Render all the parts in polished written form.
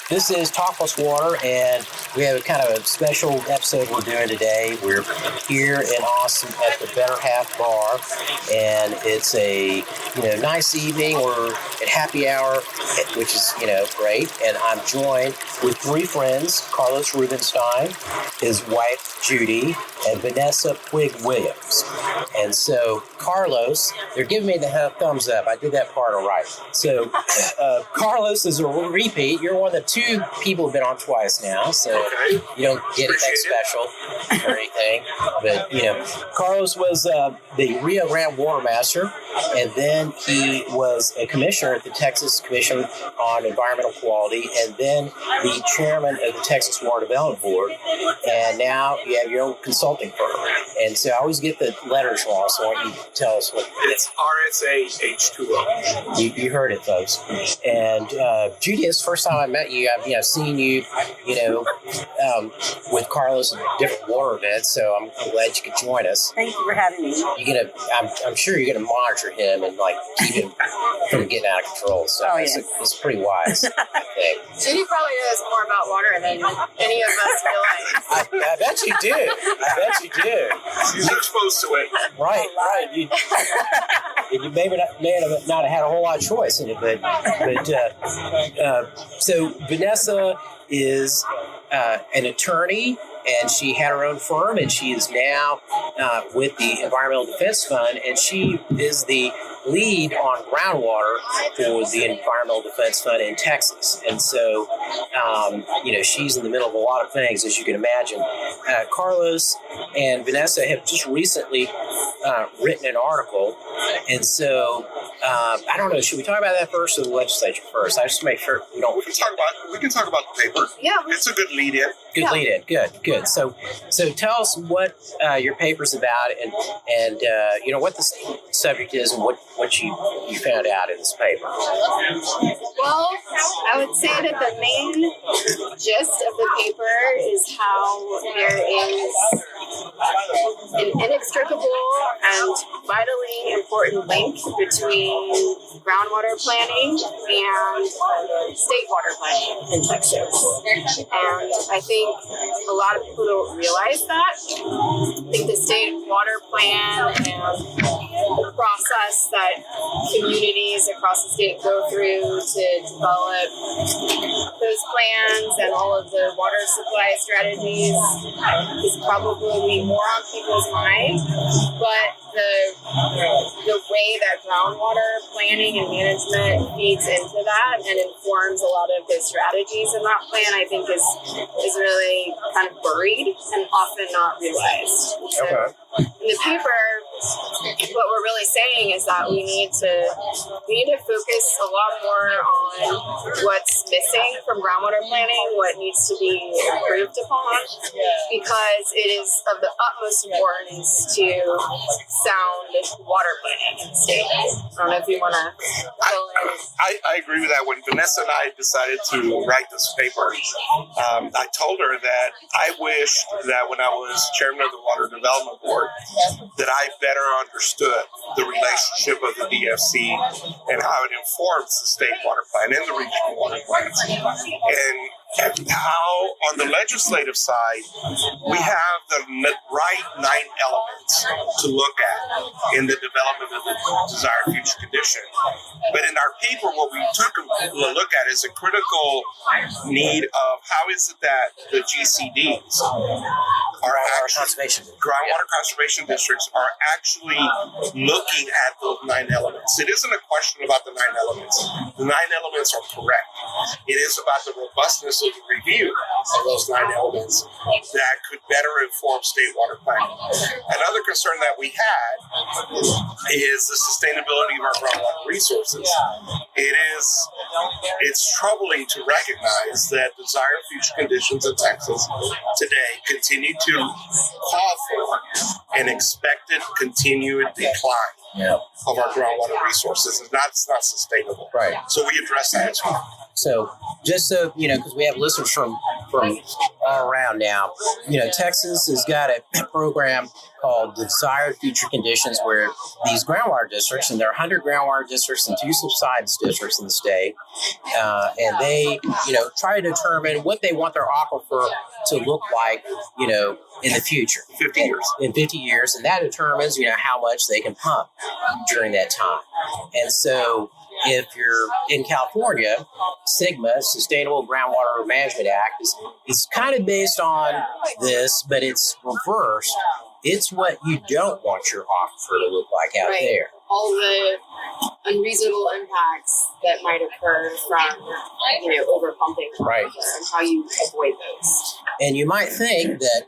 This is Talk Plus Water, and we have a kind of a special episode we're doing today. We're here in Austin at the Better Half Bar, and it's a nice evening. We're at happy hour, which is great. And I'm joined with three friends: Carlos Rubinstein, his wife Judy, and Vanessa Puig-Williams. And so Carlos, they're giving me the thumbs up. I did that part all right. So Carlos is a repeat. You're one of the two people who've been on twice now, so you don't get anything special or anything. But Carlos was the Rio Grande Watermaster, and then he was a commissioner at the Texas Commission on Environmental Quality, and then the chairman of the Texas Water Development Board. And now you have your own consulting firm. And so I always get the letters wrong, so I want you to tell us what it's RSA H2O. You heard it, folks. And Judy, it's the first time I met you. I've seen you, with Carlos at different water events. So I'm glad you could join us. Thank you for having me. I'm sure you're gonna monitor him and keep him from getting out of control. So it's pretty wise. I think. Judy probably knows more about water than any of us realize. I bet you do. She's exposed to it. Right. You may not have had a whole lot of choice in it, but so Vanessa is an attorney, and she had her own firm, and she is now with the Environmental Defense Fund, and she is the lead on groundwater for the Environmental Defense Fund in Texas. And so, she's in the middle of a lot of things, as you can imagine. Carlos and Vanessa have just recently written an article, and so I don't know. Should we talk about that first or the legislature first? I just make sure we don't. We can talk about the paper. Yeah, it's a good lead-in. Good. So tell us what your paper's about, and what the subject is, and what you found out in this paper. Well, I would say that the main gist of the paper is how there is an inextricable and vitally important link between groundwater planning and state water planning in Texas. And I think a lot of people don't realize that. I think the state water plan and the process that communities across the state go through to develop those plans and all of the water supply strategies is probably more on people's minds, but the way that groundwater planning and management feeds into that and informs a lot of the strategies in that plan, I think is really kind of buried and often not realized. So in the paper, what we're really saying is that we need to focus a lot more on what's missing from groundwater planning, what needs to be improved upon, because it is of the utmost importance to sound water planning in the state. I don't know if you want to fill in. I agree with that. When Vanessa and I decided to write this paper, I told her that I wished that when I was chairman of the Water Development Board, that I better understood the relationship of the DFC and how it informs the state water plan and the regional water plans. And how, on the legislative side, we have the right 9 elements to look at in the development of the desired future condition. But in our paper, what we took a look at is a critical need of how is it that the GCDs groundwater conservation districts are actually looking at those 9 elements. It isn't a question about the 9 elements. The 9 elements are correct. It is about the robustness of the review of those 9 elements that could better inform state water planning. Another concern that we had is the sustainability of our groundwater resources. It's troubling to recognize that desired future conditions in Texas today continue to call for an expected continued decline of our groundwater resources. It's not sustainable. Right. So we address that as well. So just so, because we have listeners from from all around now. Texas has got a program called Desired Future Conditions, where these groundwater districts, and there are 100 groundwater districts and 2 subsidence districts in the state, and they, try to determine what they want their aquifer to look like, in the future. 50 years. In 50 years, and that determines, how much they can pump during that time. And so if you're in California, SGMA, Sustainable Groundwater Management Act, is kind of based on this, but it's reversed. It's what you don't want your aquifer to look like out there. All the unreasonable impacts that might occur from, overpumping, right? And how you avoid those. And you might think that,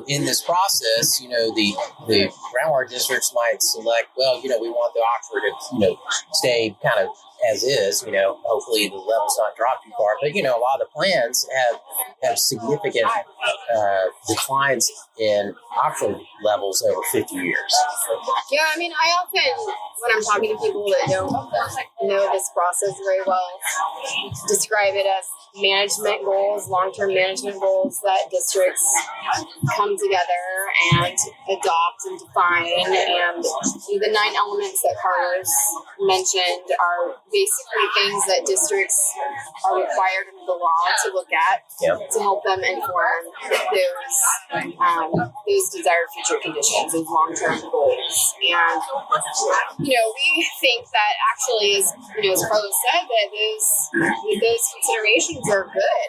in this process, the groundwater districts might select, we want the aquifer to, stay kind of as is, hopefully the level's not drop too far. But, a lot of the plans have significant declines in aquifer levels over 50 years. Yeah, I often, when I'm talking to people that don't know this process very well, describe it as management goals, long-term management goals that districts come together and adopt and define. And the 9 elements that Carlos mentioned are basically things that districts are required under the law to look at to help them inform those desired future conditions, those long-term goals. And, we think that actually, as Carlos said, that those considerations are good.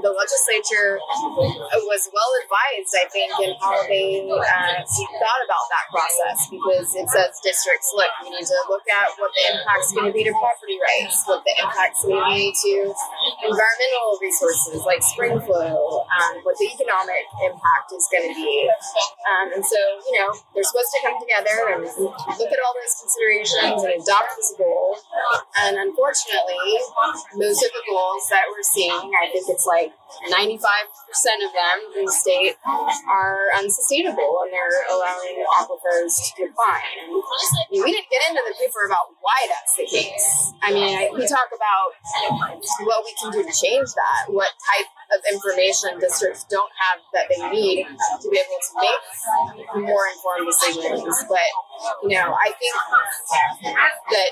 The legislature was well advised, I think, in how they thought about that process, because it says districts, look, we need to look at what the impact's going to be to property rights, what the impact's going to be to environmental resources like spring flow, what the economic impact is going to be. And so, they're supposed to come together and look at all those considerations and adopt this goal. And unfortunately, most of the goals that we're seeing, I think it's like 95% of them in the state, are unsustainable, and they're allowing aquifers to decline. And we didn't get into the paper about why that's the case. We talk about what we can do to change that, what type of information districts don't have that they need to be able to make more informed decisions. But, I think that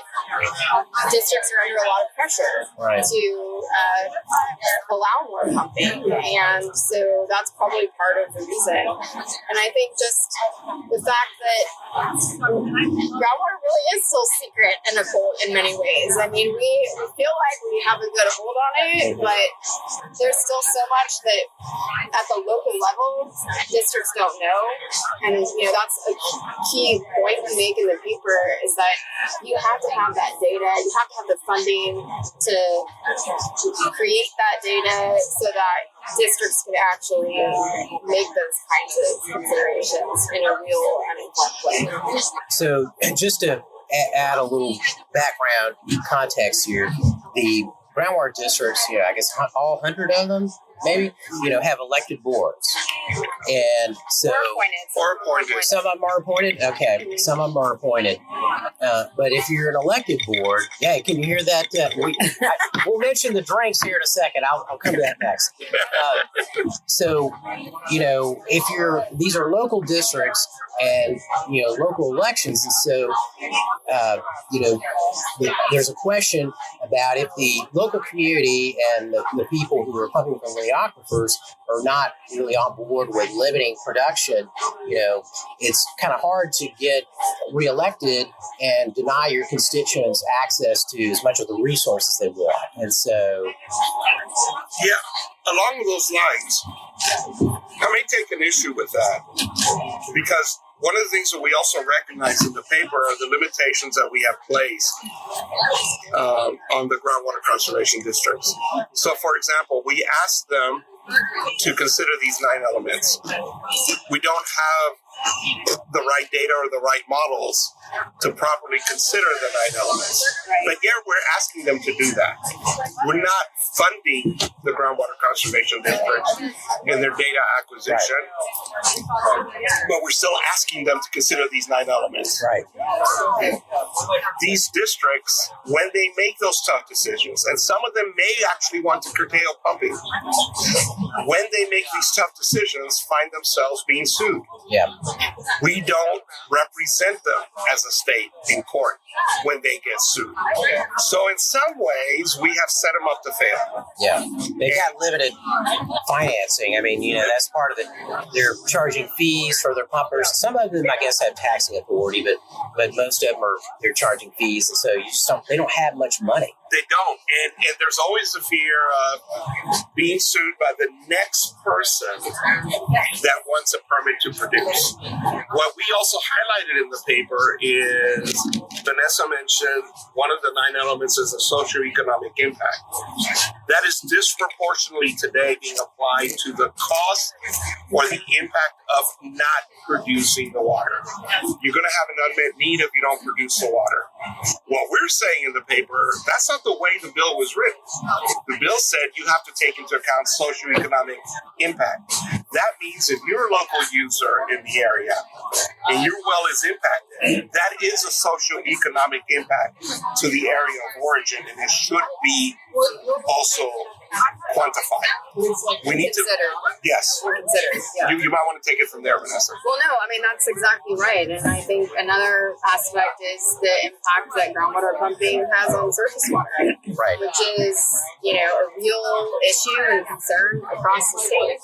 districts are under a lot of pressure to allow more pumping. And so that's probably part of the reason. And I think just the fact that groundwater really is still secret and occult in many ways. We feel like we have a good hold on it, but there's still so much that at the local level, districts don't know. And, that's a key point we make in the paper, is that you have to have that data, you have to have the funding to create that data so that districts can actually make those kinds of considerations in a real and informed way. So just to add a little background context here, the groundwater districts, I guess all 100 of them, maybe, have elected boards. And so... Or appointed. Some of them are appointed? Okay. Some of them are appointed. But if you're an elected board, can you hear that? We'll mention the drinks here in a second. I'll come to that next. So, if these are local districts and, local elections, and so, there's a question about if the local community and the people who are pumping from the aquifers are not really on board with limiting production, it's kind of hard to get reelected and deny your constituents access to as much of the resources they want. And so... Yeah, along those lines, I may take an issue with that, because one of the things that we also recognize in the paper are the limitations that we have placed on the groundwater conservation districts. So, for example, we asked them to consider these 9 elements. We don't have the right data or the right models to properly consider the 9 elements. But yet we're asking them to do that. We're not funding the groundwater conservation district in their data acquisition, but we're still asking them to consider these 9 elements. Right. These districts, when they make those tough decisions, and some of them may actually want to curtail pumping, when they make these tough decisions, find themselves being sued. Yeah. We don't represent them as a state in court when they get sued. So in some ways, we have set them up to fail. Yeah. They've got limited financing. I mean, that's part of it. They're charging fees for their pumpers. Some of them, I guess, have taxing authority, but most of them they're charging fees, and so they don't have much money. They don't. And there's always the fear of being sued by the next person that wants a permit to produce. What we also highlighted in the paper is Vanessa mentioned one of the 9 elements is a socioeconomic impact. That is disproportionately today being applied to the cost or the impact of not producing the water. You're going to have an unmet need if you don't produce the water. What we're saying in the paper, that's not the way the bill was written. The bill said you have to take into account socioeconomic impact. That means if you're a local user in the area and your well is impacted, that is a socioeconomic impact to the area of origin, and it should be also quantified. We need to, yes. Considered, yeah. You might want to take it from there, Vanessa. Well, no, I mean, that's exactly right. And I think another aspect is the impact that groundwater pumping has on surface water, Right. which is, a real issue and concern across the state.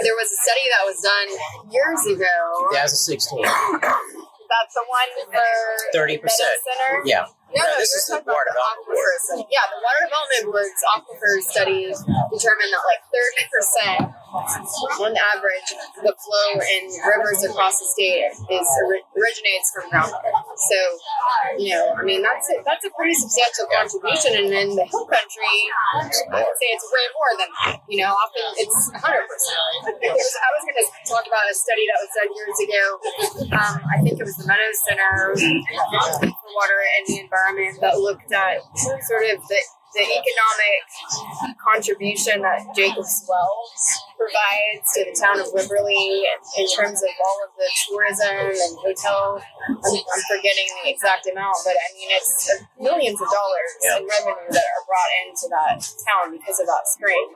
There was a study that was done years ago. 2016. That's the one for 30%. Center? Yeah. No, this is the water development board. Yeah, the water development board's aquifer study determined that 30% on average the flow in rivers across the state originates from groundwater. So, that's a pretty substantial contribution, and in the hill country, I would say it's way more than that. Often it's 100%. I was going to talk about a study that was done years ago. I think it was the Meadows Center for Water and the Environment that looked at sort of the economic contribution that Jacob's Well provides to the town of Wimberley in terms of all of the tourism and hotel. I'm forgetting the exact amount, but I mean, it's millions of dollars in revenue that are brought into that town because of that spring.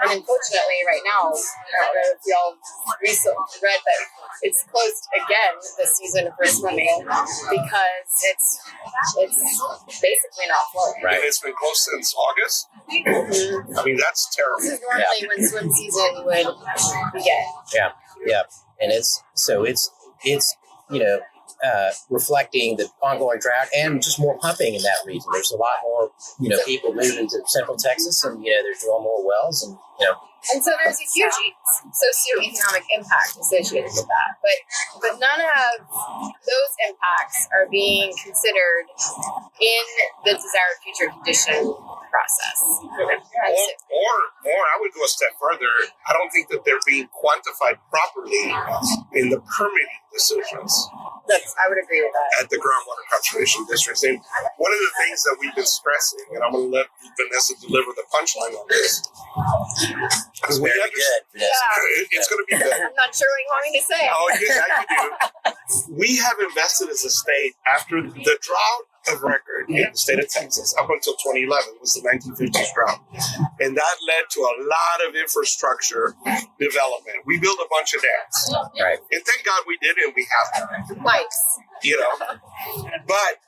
And unfortunately, right now, I don't know if y'all recently read that it's closed again this season for swimming because it's basically not flowing. Right. And it's been closed since August. I mean, that's terrible. This is normally when swim season would begin. Yeah. And it's reflecting the ongoing drought and just more pumping in that region. There's a lot more, people moving to Central Texas, and they're drilling more wells, and And so there's a huge socioeconomic impact associated with that, but none of those impacts are being considered in the desired future condition process. Or I would go a step further. I don't think that they're being quantified properly in the permitting decisions. I would agree with that. At the groundwater conservation districts. And one of the things that we've been stressing, and I'm going to let Vanessa deliver the punchline on this. It's very good, Vanessa. It's going to be good. I'm not sure what you want me to say. Oh, yeah, you do. We have invested as a state after the drought of record in the state of Texas up until 2011. It was the 1950s drought. And that led to a lot of infrastructure development. We built a bunch of dams. Right. And thank God we did, and we have them. Pipes. But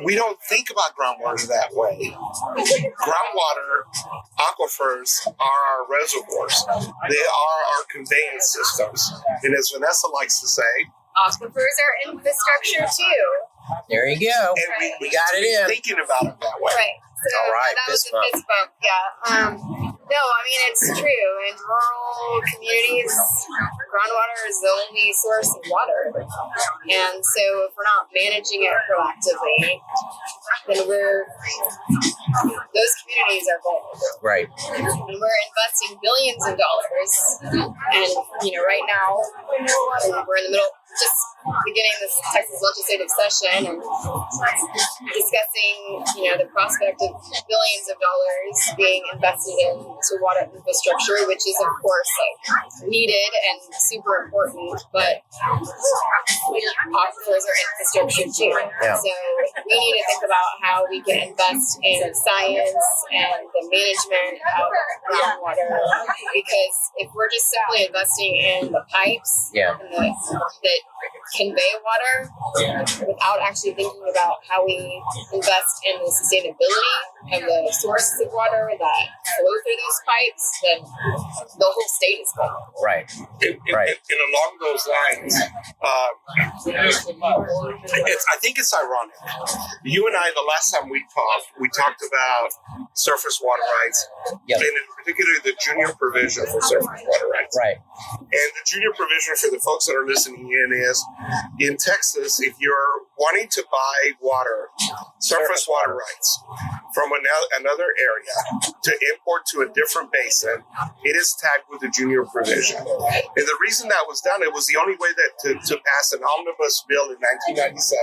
we don't think about groundwater that way. Groundwater aquifers are our reservoirs. They are our conveyance systems. And as Vanessa likes to say, aquifers are infrastructure too. There you go. And we got it in. Thinking about it that way. Right. So all right, that was a fist bump. Yeah. No, I mean, it's true. In rural communities, groundwater is the only source of water. And so if we're not managing it proactively, then those communities are vulnerable. Right. And we're investing billions of dollars. And, right now, we're in the just beginning this Texas legislative session and discussing, the prospect of billions of dollars being invested into water infrastructure, which is of course needed and super important, but aquifers are infrastructure too. Yeah. So we need to think about how we can invest in science and the management of groundwater, because if we're just simply investing in the pipes and that convey water without actually thinking about how we invest in the sustainability of the sources of water that flow through those pipes, then the whole state is going. Right. And along those lines, I think it's ironic. You and I, the last time we talked about surface water rights, and in particular the junior provision for surface water rights. Right. And the junior provision for the folks that are listening in is, in Texas, if you're wanting to buy water, surface water rights from another area to import to a different basin, it is tagged with the junior provision. And the reason that was done, it was the only way that to pass an omnibus bill in 1997,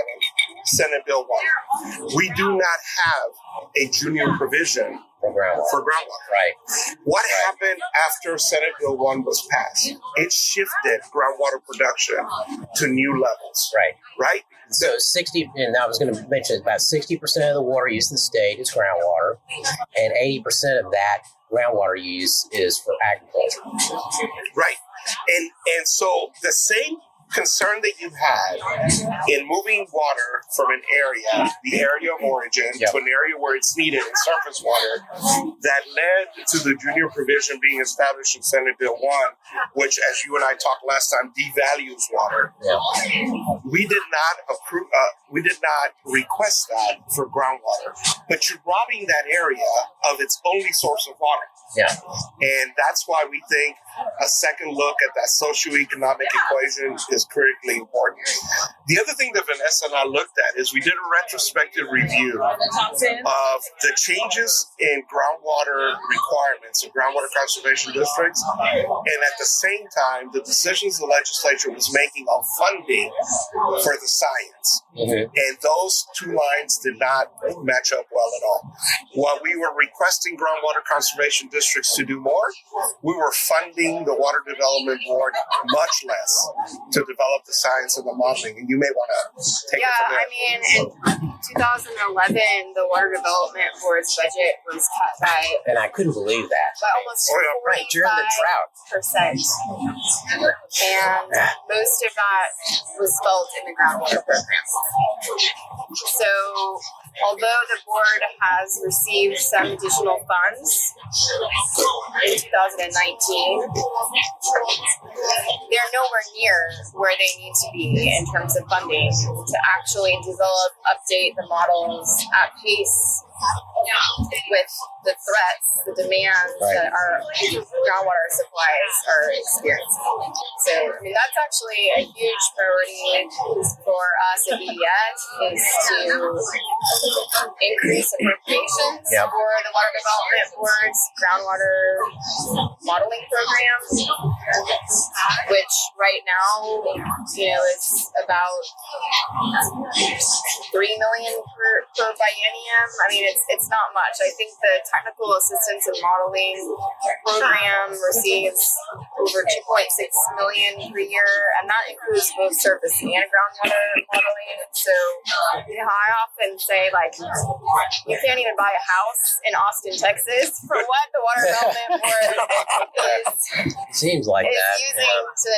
Senate Bill 1. We do not have a junior provision for groundwater. Right. What happened after Senate Bill 1 was passed? It shifted groundwater production to new levels. Right? So 60, and I was going to mention about 60% of the water used in the state is groundwater, and 80% of that groundwater use is for agriculture. Right. And so the same concern that you had in moving water from an area, the area of origin, to an area where it's needed in surface water, that led to the junior provision being established in Senate Bill 1, which, as you and I talked last time, devalues water. We did not approve. We did not request that for groundwater, but you're robbing that area of its only source of water. And that's why we think a second look at that socioeconomic equation is critically important. The other thing that Vanessa and I looked at is we did a retrospective review of the changes in groundwater requirements of groundwater conservation districts, and at the same time, the decisions the legislature was making on funding for the science. And those two lines did not match up well at all. While we were requesting groundwater conservation districts to do more, we were funding the Water Development Board much less to develop the science and the modeling. And you may want to take it from there. I mean, in 2011, the Water Development Board's budget was cut by... And I couldn't believe that. By almost 45%. During the drought. And most of that was felt in the groundwater program. So, although the board has received some additional funds in 2019, they're nowhere near where they need to be in terms of funding to actually develop, update the models at pace with the threats, the demands that our groundwater supplies are experiencing. So, I mean, that's actually a huge priority for us at EDS, is to increase appropriations for the Water Development Board's groundwater modeling program, which right now, is about $3 million per biennium. I mean, it's not much. I think the technical assistance and modeling program receives over $2.6 million per year, and that includes both surface and groundwater modeling. So, I often say, you can't even buy a house in Austin, Texas, for what the Water Development Board Seems like is that. using to,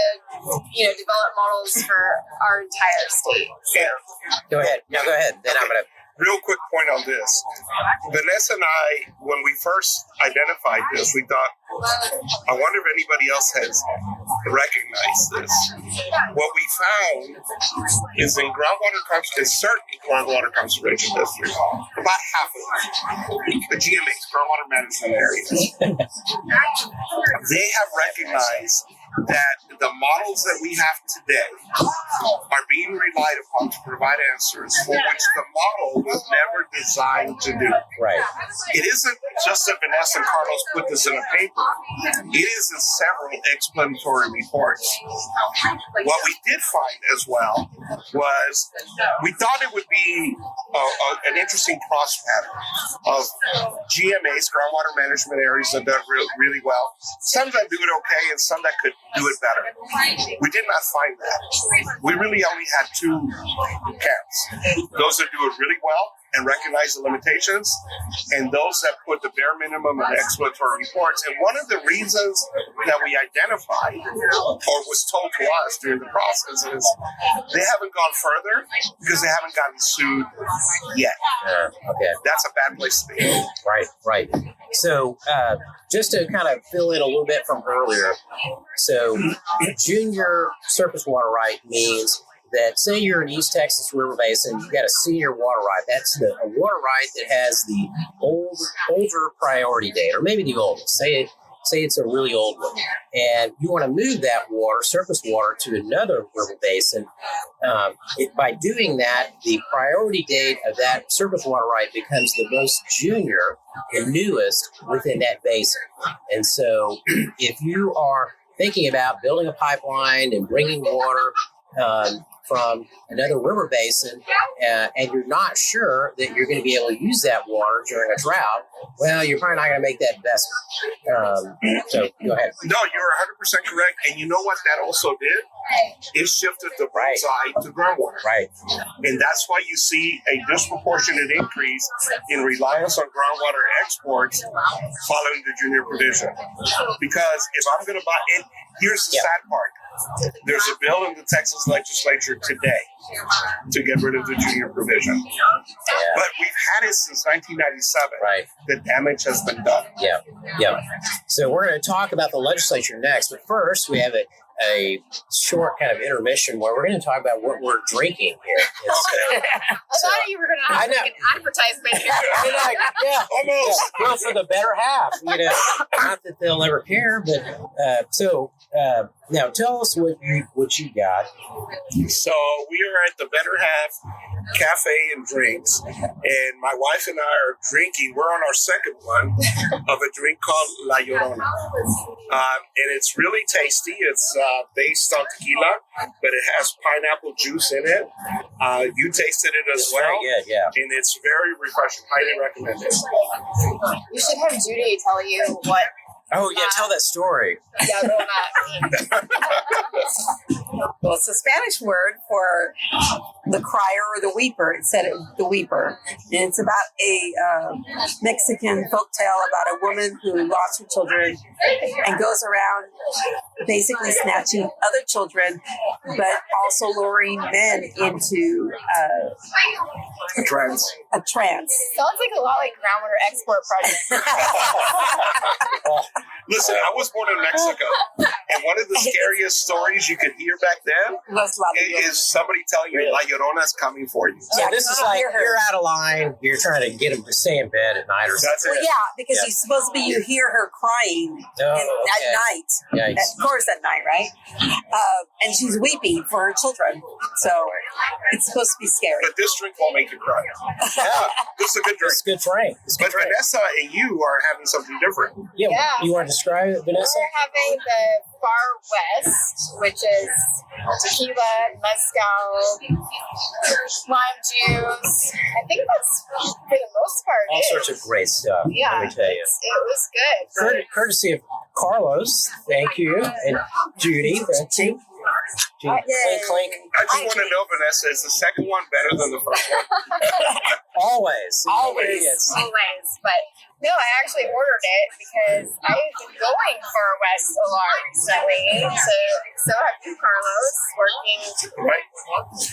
develop models for our entire state. So, Go ahead. No, go ahead. Then I'm going to... Real quick point on this. Vanessa and I, when we first identified this, we thought, I wonder if anybody else has recognized this. What we found is in certain groundwater conservation districts, about half of them, the GMAs, groundwater management areas, they have recognized that the models that we have today are being relied upon to provide answers for which the model was never designed to do. Right. It isn't just that Vanessa and Carlos put this in a paper. It is in several explanatory reports. What we did find as well was we thought it would be an interesting cross pattern of GMAs, groundwater management areas, that done really well. Some that do it okay and some that could do it better. We did not find that. We really only had two camps. Those that do it really well and recognize the limitations, and those that put the bare minimum in explanatory reports. And one of the reasons that we identified, or was told to us during the process, is they haven't gone further because they haven't gotten sued yet. Okay. That's a bad place to be. Right. So just to kind of fill in a little bit from earlier, so junior surface water right means that, say you're in East Texas River Basin, you've got a senior water right. That's a water right that has the older priority date, or maybe the oldest. Say it's a really old one, and you want to move that water, surface water, to another river basin. By doing that, the priority date of that surface water right becomes the most junior, the newest within that basin. And so if you are thinking about building a pipeline and bringing water from another river basin, and you're not sure that you're going to be able to use that water during a drought, well, you're probably not going to make that investment. So go ahead. No, you're 100% correct. And you know what that also did? It shifted the bullseye to groundwater. Right. And that's why you see a disproportionate increase in reliance on groundwater exports following the junior provision. Because if I'm going to buy it, here's the sad part. There's a bill in the Texas Legislature today to get rid of the junior provision. But we've had it since 1997. Right. The damage has been done. Yeah. So we're going to talk about the legislature next, but first we have a short kind of intermission where we're going to talk about what we're drinking here. I thought you were going to have like an advertisement here. Yeah, almost. Well, for the better half, not that they'll ever care, but now tell us what you got. So we are at the Better Half Cafe and Drinks, and my wife and I are drinking. We're on our second one of a drink called La Llorona, and it's really tasty. It's based on tequila, but it has pineapple juice in it. You tasted it as well. Very good, yeah. And it's very refreshing. Highly recommend it. You should have Judy tell you what. Oh, yeah, tell that story. Well, it's a Spanish word for the crier or the weeper. It said the weeper. And it's about a Mexican folktale about a woman who lost her children and goes around basically snatching other children, but also luring men into A trance. a trance. Sounds like a lot like Groundwater Export Project. Listen, I was born in Mexico, and one of the scariest stories you could hear back then is somebody telling you La Llorona is coming for you. So this is like you're out of line. You're trying to get them to stay in bed at night or something. That's it. Well, yeah, because you're supposed to be, you hear her crying at night. Yikes. Of course, at night, right? And she's weeping for her children. So it's supposed to be scary. But this drink won't make you cry. Yeah, This is a good drink. it's good drink. But Vanessa and you are having something different. Yeah, Yeah. you want to describe it, Vanessa? We're having the Far West, which is tequila, mezcal, lime juice. I think that's for the most part All it sorts is. of great stuff. Yeah, Let me tell you. it was good. Courtesy of Carlos, thank you, and Judy, thank you. Clink, clink. I just want to know, Vanessa, is the second one better than the first one? Always. Always. Yes. Always, but no, I actually ordered it because I've been going Far West a lot recently. So have you, Carlos, working, Right?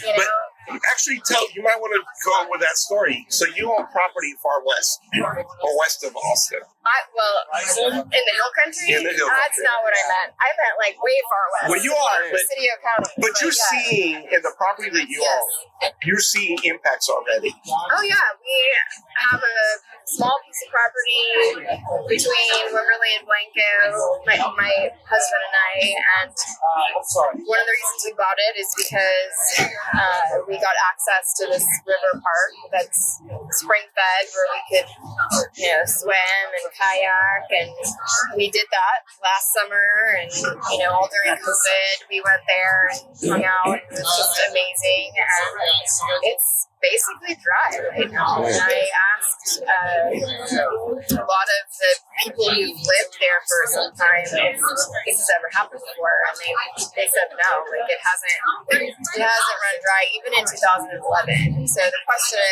you know. actually, you might want to go with that story. So you own property far west or west of Austin. In the hill country? In the hill That's country. not what I meant. I meant like way far west. Well, you are, but City of County. But you're seeing in the property that you own, you're seeing impacts already. Oh yeah, we have a small piece of property between Wimberley and Blanco, my husband and I, and one of the reasons we bought it is because we got access to this river park that's spring fed where we could, swim and kayak, and we did that last summer, and all during COVID we went there and hung out, and it was just amazing, and it's basically dry right now. And I asked a lot of the people who've lived there for some time if this has ever happened before, and they said no, like it hasn't run dry even in 2011. So the question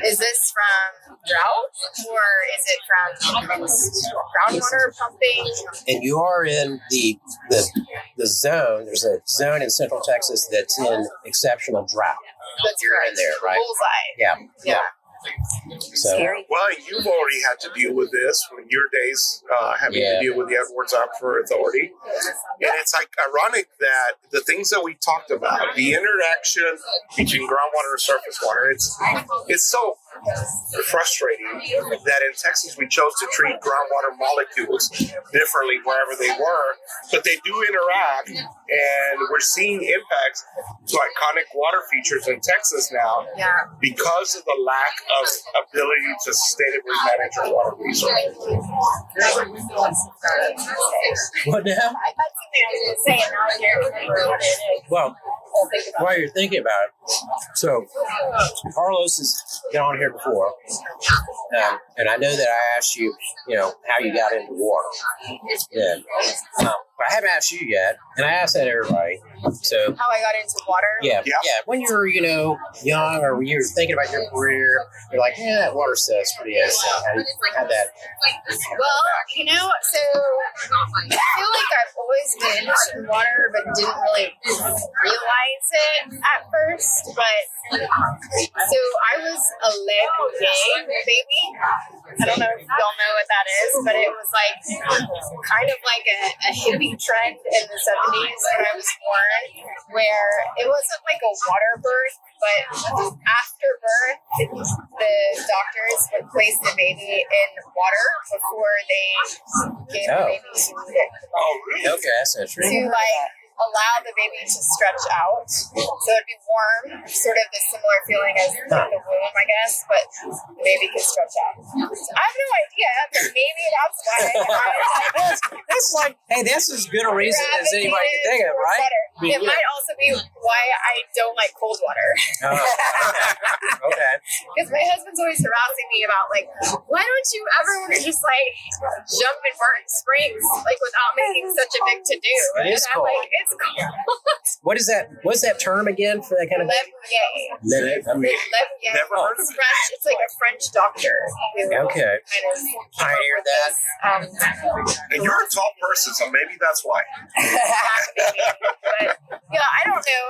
is this from drought or is it from groundwater pumping? And you are in the zone. There's a zone in Central Texas that's in exceptional drought. That's correct. In there, right? Bullseye. Yeah. So, Scary. Well, you've already had to deal with this in your days, having to deal with the Edwards Aquifer Authority. And it's like ironic that the things that we talked about, the interaction between groundwater and surface water, it's so frustrating that in Texas we chose to treat groundwater molecules differently wherever they were, but they do interact, and we're seeing impacts to iconic water features in Texas now because of the lack of ability to sustainably manage our water resources. what now? I had something I was going to say, and now I can't remember what it is. Well, while you're thinking about it, so Carlos has been on here before, and I know that I asked you, how you got into water. Yeah. But I haven't asked you yet, and I asked that to everybody. So How I got into water? yeah. When you were, young, or when you were thinking about your career, you're like, that water stuff's pretty interesting. How that? Well, so I feel like I've always been interested in water, but didn't really realize it at first. But so I was a leg baby. I don't know if y'all know what that is, but it was like kind of like a hippie trend in the 70s when I was born, where it wasn't like a water birth, but after birth, the doctors would place the baby in water before they gave the baby to Okay, that's interesting. to allow the baby to stretch out. So it'd be warm, sort of the similar feeling as the womb, I guess, but the baby could stretch out. So I have no idea, but maybe that's why That's like, hey, that's as good a reason as anybody can think of, right? It might also be why I don't like cold water. Okay. Because my husband's always harassing me about, why don't you ever want to just, jump in Barton Springs, without making such a big to-do? It is cold. It's cold. What is that? What's that term again for that kind of thing? Levier. Never heard of it. French. It's like a French doctor. Okay. Kind of Pioneered that. And you're a tall person, so maybe that's why. Maybe. But I don't know.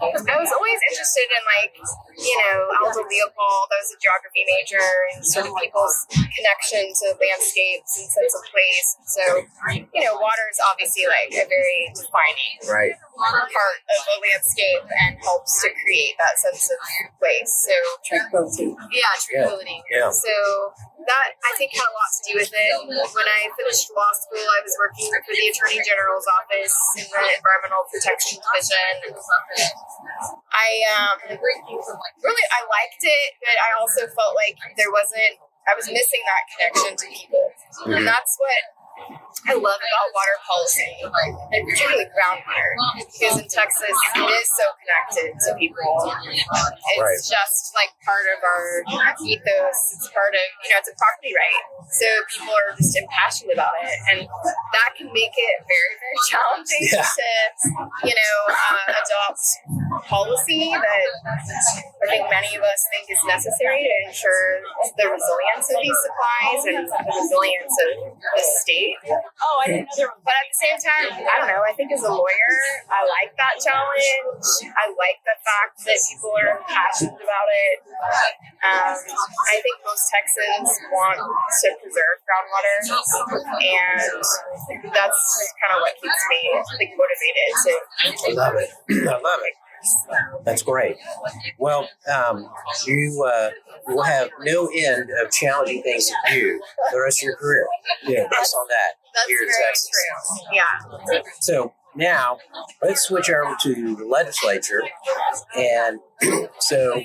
I was always interested in Aldo Leopold. I was a geography major, and sort of people's connection to landscapes and sense of place. And so, water is obviously a very defining part of a landscape and helps to create that sense of place. So Tranquility. yeah, tranquility. Yeah. So that, I think, had a lot to do with it. When I finished law school, I was working for the Attorney General's office in the Environmental Protection Division. I liked it, but I also felt like I was missing that connection to people. And that's what I love about water policy, and particularly groundwater, because in Texas it is so connected to people. It's just part of our ethos. It's part of, it's a property right. So people are just impassioned about it, and that can make it very, very challenging to, adopt policy that think many of us think is necessary to ensure the resilience of these supplies and the resilience of the state. But at the same time, I don't know, I think as a lawyer, I like that challenge. I like the fact that people are passionate about it. I think most Texans want to preserve groundwater, and that's kind of what keeps me motivated to. I love it. I love it. That's great. Well, you will have no end of challenging things to do the rest of your career. Yeah, based on that. That's here in very Texas. true. Yeah. So now let's switch over to the legislature. And so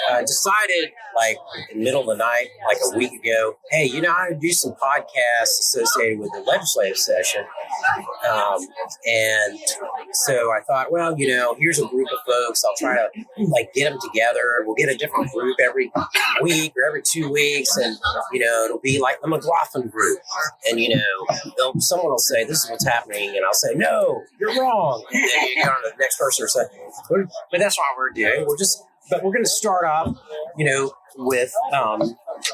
I decided, like, in the middle of the night, like a week ago, hey, I'm going to do some podcasts associated with the legislative session. And so I thought, well, here's a group of folks. I'll try to, get them together. We'll get a different group every week or every 2 weeks. And, it'll be like the McLaughlin group. And, someone will say, this is what's happening. And I'll say, no, you're wrong. And then you go on to the next person or say, but that's what we're doing. But we're going to start off, with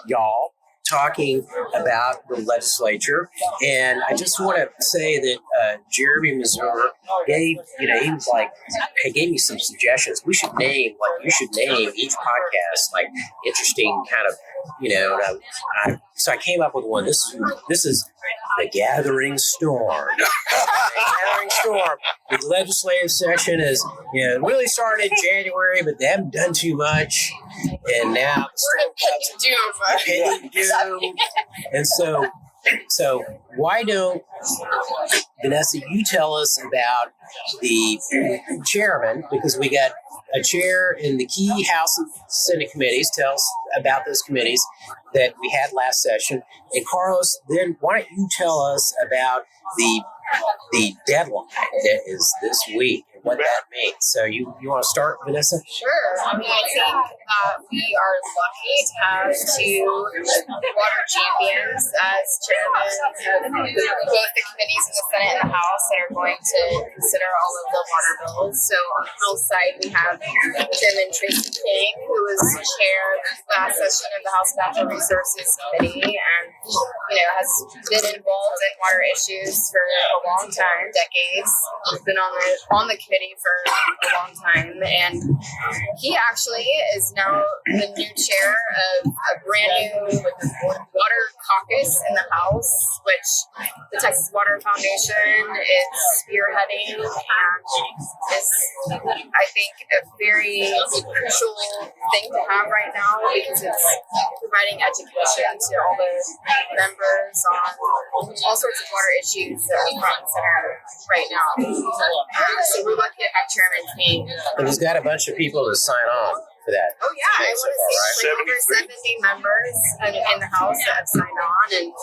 y'all talking about the legislature. And I just want to say that Jeremy Missouri gave me some suggestions. You should name each podcast interesting kind of, so I came up with one. This is The Gathering Storm. The Gathering Storm. The legislative session is, really started in January, but they haven't done too much. And now impending doom. And so why don't, Vanessa, you tell us about the chairman, because we got a chair in the key House and Senate committees. Tell us about those committees that we had last session. And Carlos, then why don't you tell us about the deadline that is this week and what that means. So you want to start, Vanessa? Sure. I think we are lucky to have two water champions as chairman of both the committees in the Senate and the House that are going to consider all of the water bills. So on the House side, we have Chairman Tracy King, who was chair of the last session of the House Natural Resources Committee and has been involved in water issues for a long time, decades. He's been on the committee for a long time, and he actually is now the new chair of a brand new water caucus in the House, which the Texas Water Foundation is spearheading, and is, I think, a very crucial thing to have right now because it's providing education to all the members on all sorts of water issues that are front and center right now. So we're lucky to have Chairman King. And he's got a bunch of people to sign on for that. Oh yeah, I want to say over 70 members in the House that have signed on, and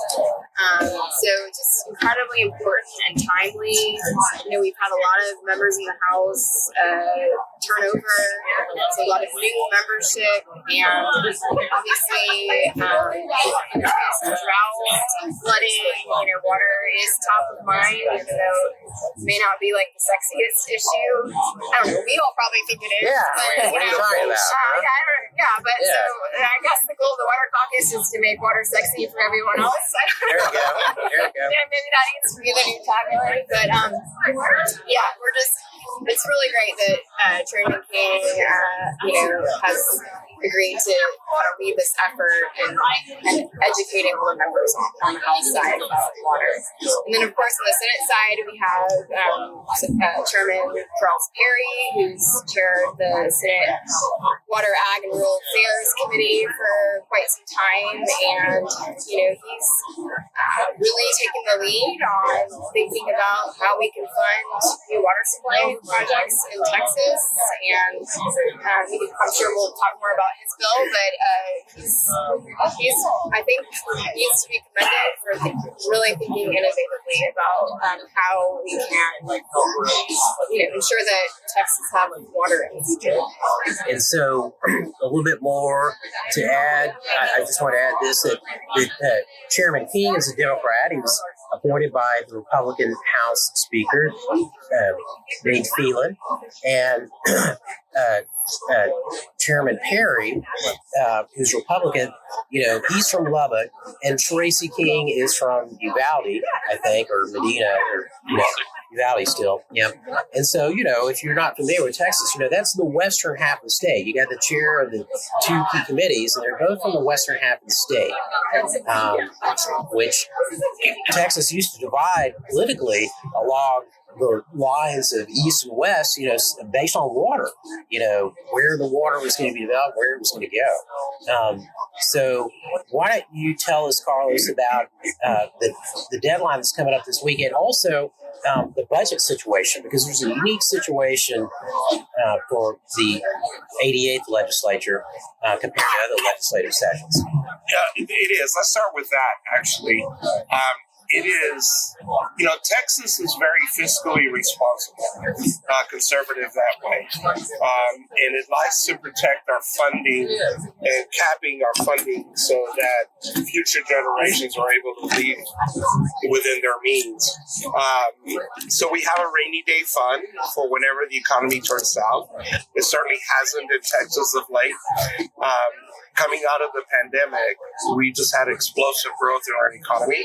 so just incredibly important and timely. We've had a lot of members in the House turnover, so a lot of new membership, and obviously there's drought and flooding. Water is top of mind, even though it may not be the sexiest issue. I don't know. We all probably think it is. Yeah. But, what are you talking about? So I guess the goal of the Water Caucus is to make water sexy for everyone else. There you go. Maybe that needs to be the new tagline, but it's really great that Chairman King, has agreed to kind of lead this effort and educating all the members on the House side about water. And then, of course, on the Senate side, we have Chairman Charles Perry, who's chaired the Senate Water, Ag, and Rural Affairs Committee for quite some time. And, he's really taken the lead on thinking about how we can fund new water supply projects in Texas. And I'm sure we'll talk more about his bill, but he's I think needs to be commended for really thinking innovatively about how we can ensure that Texas have water in the future. And so a little bit more to add, I just want to add this, that Chairman King is a Democrat. He was appointed by the Republican House Speaker, Nate Phelan, and Chairman Perry, who's Republican. He's from Lubbock, and Tracy King is from Uvalde, I think, or Medina, or Uvalde still. Yeah. And so, if you're not familiar with Texas, that's the western half of the state. You got the chair of the two key committees, and they're both from the western half of the state, which Texas used to divide politically along the lines of east and west, based on water, where the water was going to be developed, where it was going to go. So why don't you tell us, Carlos, about the deadline that's coming up this weekend? Also, the budget situation, because there's a unique situation for the 88th legislature compared to other legislative sessions. Yeah, it is. Let's start with that, actually. It is, Texas is very fiscally responsible, conservative that way. And it likes to protect our funding and capping our funding so that future generations are able to live within their means. So we have a rainy day fund for whenever the economy turns south. It certainly hasn't in Texas of late. Coming out of the pandemic, we just had explosive growth in our economy.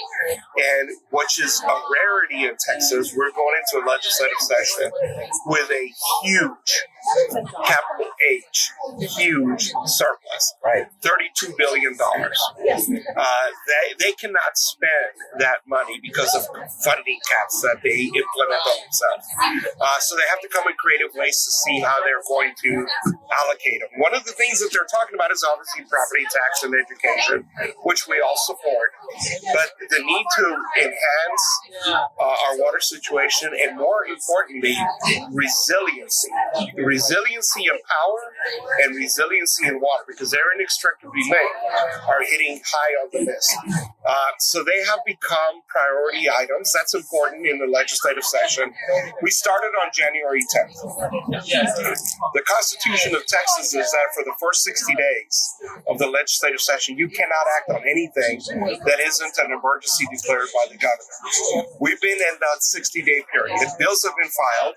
And which is a rarity in Texas, we're going into a legislative session with a huge, capital H, huge surplus. Right. $32 billion. They cannot spend that money because of funding caps that they implement on themselves. So they have to come in creative ways to see how they're going to allocate them. One of the things that they're talking about is obviously property tax and education, which we all support. But the need to enhance our water situation, and more importantly, resiliency. Resiliency in power and resiliency in water, because they're inextricably linked, are hitting high on the list. So they have become priority items. That's important in the legislative session. We started on January 10th. The Constitution of Texas is that for the first 60 days of the legislative session, you cannot act on anything that isn't an emergency declared by the governor. We've been in that 60-day period. Bills have been filed.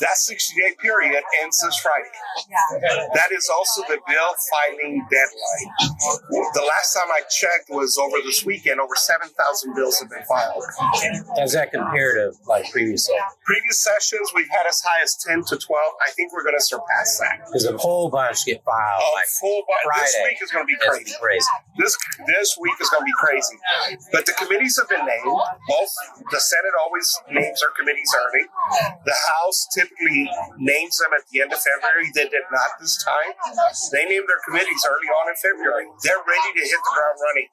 That 60-day period ends this Friday. That is also the bill filing deadline. The last time I checked was over this weekend. Over 7,000 bills have been filed. Does that compare to previous sessions? Previous sessions, we've had as high as 10 to 12. I think we're going to surpass that. Because a whole bunch get filed. Friday. This week is going to be crazy. This week is going to be crazy. But the committees have been named. Both the Senate always names their committees early. The House typically names them at the end of February. They did not this time. They named their committees early on in February. They're ready to hit the ground running.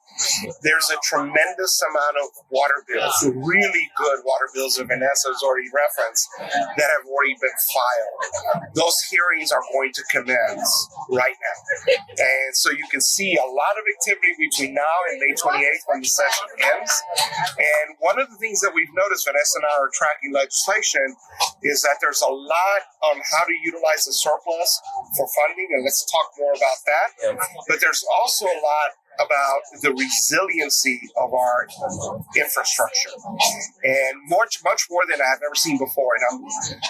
There's a tremendous amount of water bills, really good water bills that Vanessa has already referenced, that have already been filed. Those hearings are going to commence right now. And so you can see a lot of activity between now and May 28th when the session ends. And one of the things that we've noticed, Vanessa and I are tracking legislation, is that there's a lot on how to utilize the surplus for funding, and let's talk more about that. But there's also a lot about the resiliency of our infrastructure, and much more than I've ever seen before. And I'm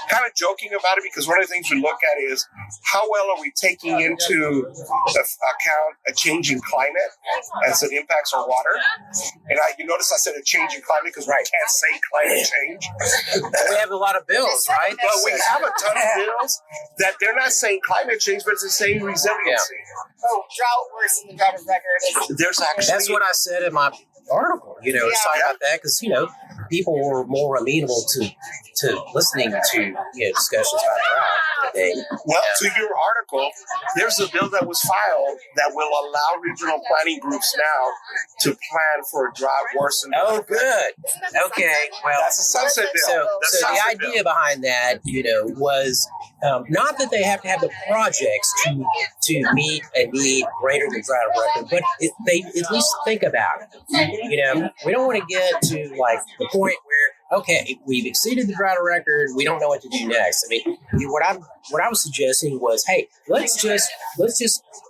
kind of joking about it because one of the things we look at is how well are we taking into account a changing climate as it impacts our water. And you notice I said a changing climate because we can't say climate change. We have a lot of bills, right? But we have a ton of bills that they're not saying climate change, but it's the same resiliency. Drought worse than the drought of record. There's actually, that's what I said in my article. It's talking about that because people were more amenable to listening to discussions about drought today. Well, to your article, there's a bill that was filed that will allow regional planning groups now to plan for a drought worse than. Oh, good. Okay, well, that's a sunset bill. So the idea behind that, was not that they have to have the projects to meet a need greater than drought of record, but they at least think about it. We don't want to get to the point where, okay, we've exceeded the drought of record, we don't know what to do next. What I was suggesting was, hey, let's just